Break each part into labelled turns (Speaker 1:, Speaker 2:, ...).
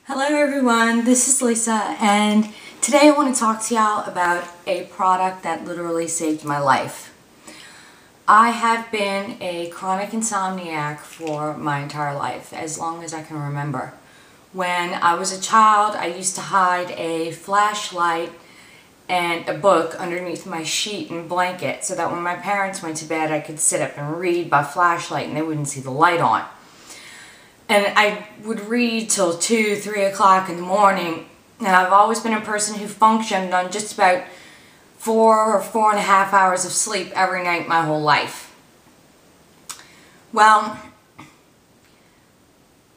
Speaker 1: Hello everyone, this is Lisa, and today I want to talk to y'all about a product that literally saved my life. I have been a chronic insomniac for my entire life, as long as I can remember. When I was a child, I used to hide a flashlight and a book underneath my sheet and blanket so that when my parents went to bed I could sit up and read by flashlight and they wouldn't see the light on. And I would read till 2, 3 o'clock in the morning, and I've always been a person who functioned on just about 4 or 4.5 hours of sleep every night my whole life. Well,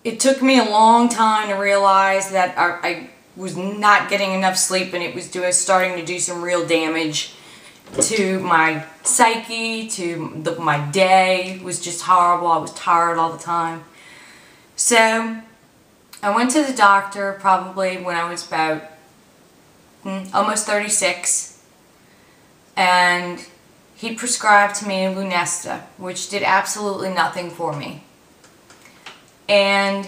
Speaker 1: it took me a long time to realize that I was not getting enough sleep and it was starting to do some real damage to my psyche, to my day. It was just horrible. I was tired all the time. So, I went to the doctor probably when I was about almost 36, and he prescribed to me Lunesta, which did absolutely nothing for me. And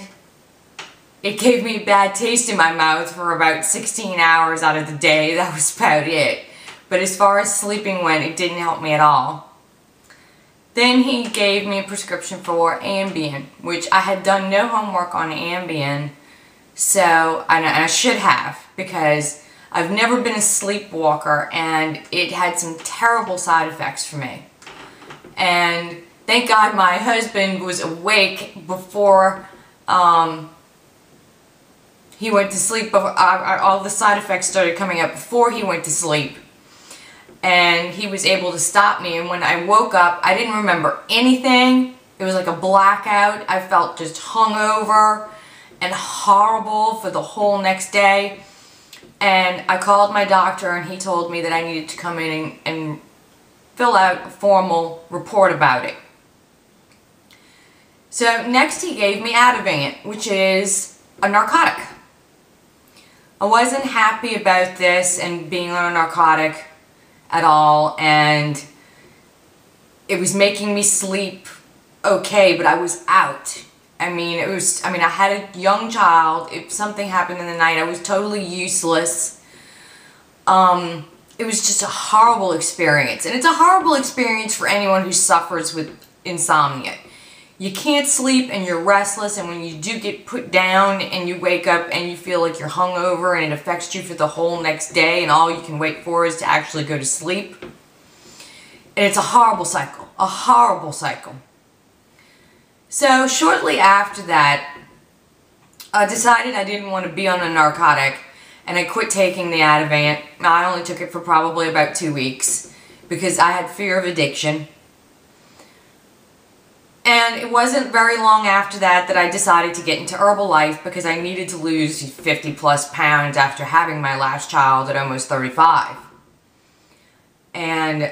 Speaker 1: it gave me a bad taste in my mouth for about 16 hours out of the day. That was about it. But as far as sleeping went, it didn't help me at all. Then he gave me a prescription for Ambien, which I had done no homework on Ambien, so, and I should have, because I've never been a sleepwalker and it had some terrible side effects for me. And thank God my husband was awake before he went to sleep. All the side effects started coming up before he went to sleep. And he was able to stop me, and when I woke up, I didn't remember anything. It was like a blackout. I felt just hungover and horrible for the whole next day. And I called my doctor, and he told me that I needed to come in and fill out a formal report about it. So next he gave me Ativan, which is a narcotic. I wasn't happy about this and being on a narcotic at all, and it was making me sleep okay, but I was out. I had a young child. If something happened in the night, I was totally useless. It was just a horrible experience, and it's a horrible experience for anyone who suffers with insomnia. You can't sleep and you're restless, and when you do get put down and you wake up and you feel like you're hungover and it affects you for the whole next day, and all you can wait for is to actually go to sleep. And it's a horrible cycle. A horrible cycle. So shortly after that, I decided I didn't want to be on a narcotic, and I quit taking the Ativan. I only took it for probably about 2 weeks because I had fear of addiction. And it wasn't very long after that I decided to get into Herbalife because I needed to lose 50 plus pounds after having my last child at almost 35. And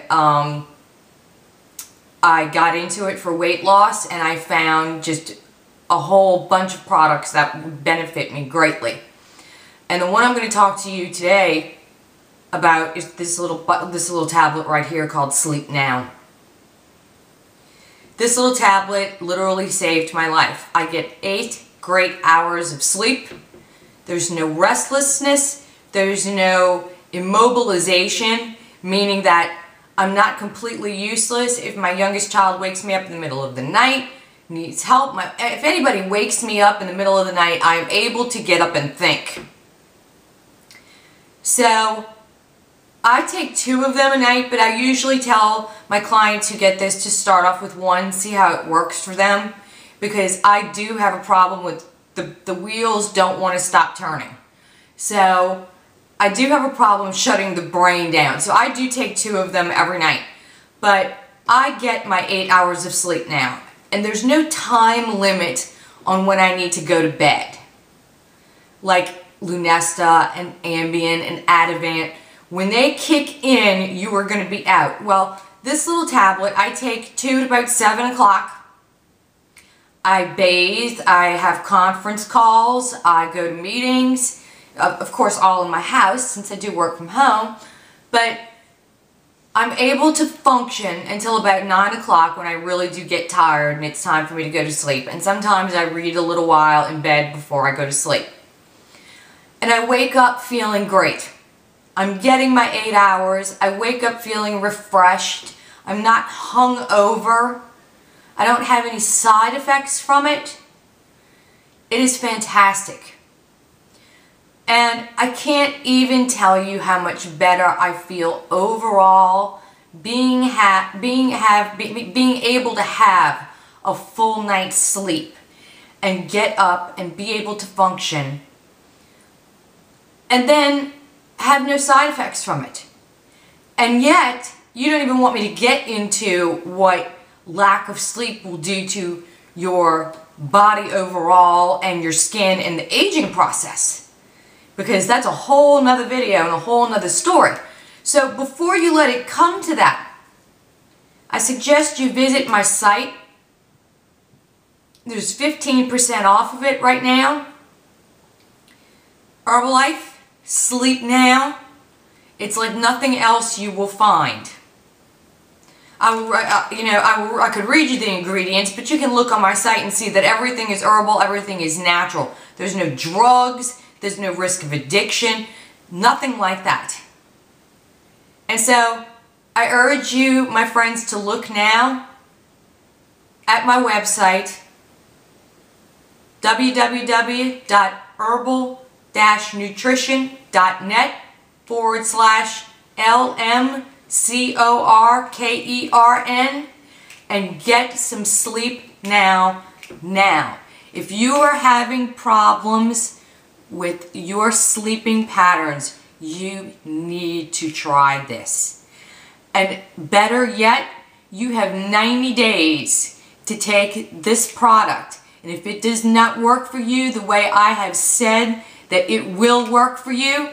Speaker 1: I got into it for weight loss, and I found just a whole bunch of products that would benefit me greatly. And the one I'm going to talk to you today about is this little tablet right here called Sleep Now. This little tablet literally saved my life. I get 8 great hours of sleep. There's no restlessness. There's no immobilization, meaning that I'm not completely useless. If my youngest child wakes me up in the middle of the night, needs help, if anybody wakes me up in the middle of the night, I'm able to get up and think. So I take 2 of them a night, but I usually tell my clients who get this to start off with 1, see how it works for them, because I do have a problem with the wheels don't want to stop turning. So I do have a problem shutting the brain down. So I do take 2 of them every night, but I get my 8 hours of sleep now, and there's no time limit on when I need to go to bed. Like Lunesta and Ambien and Ativan, when they kick in, you are going to be out. Well, this little tablet, I take 2 at about 7 o'clock. I bathe, I have conference calls, I go to meetings, of course all in my house since I do work from home, but I'm able to function until about 9 o'clock when I really do get tired and it's time for me to go to sleep. And sometimes I read a little while in bed before I go to sleep. and I wake up feeling great. I'm getting my 8 hours. I wake up feeling refreshed. I'm not hungover. I don't have any side effects from it. It is fantastic. And I can't even tell you how much better I feel overall being able to have a full night's sleep and get up and be able to function and then have no side effects from it. And yet, you don't even want me to get into what lack of sleep will do to your body overall and your skin and the aging process, because that's a whole nother video and a whole nother story. So before you let it come to that, I suggest you visit my site. There's 15% off of it right now. Herbalife Sleep Now. It's like nothing else you will find. I could read you the ingredients, but you can look on my site and see that everything is herbal, everything is natural. There's no drugs, there's no risk of addiction, nothing like that. And so, I urge you, my friends, to look now at my website, www.herbal-nutrition.net/LMCORKERN, and get some sleep now. If you are having problems with your sleeping patterns, you need to try this. And better yet, you have 90 days to take this product. And if it does not work for you the way I have said that it will work for you,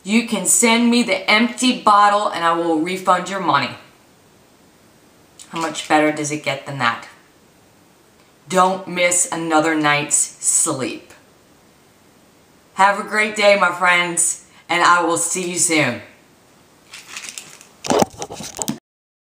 Speaker 1: you can send me the empty bottle and I will refund your money. How much better does it get than that? Don't miss another night's sleep. Have a great day, my friends, and I will see you soon.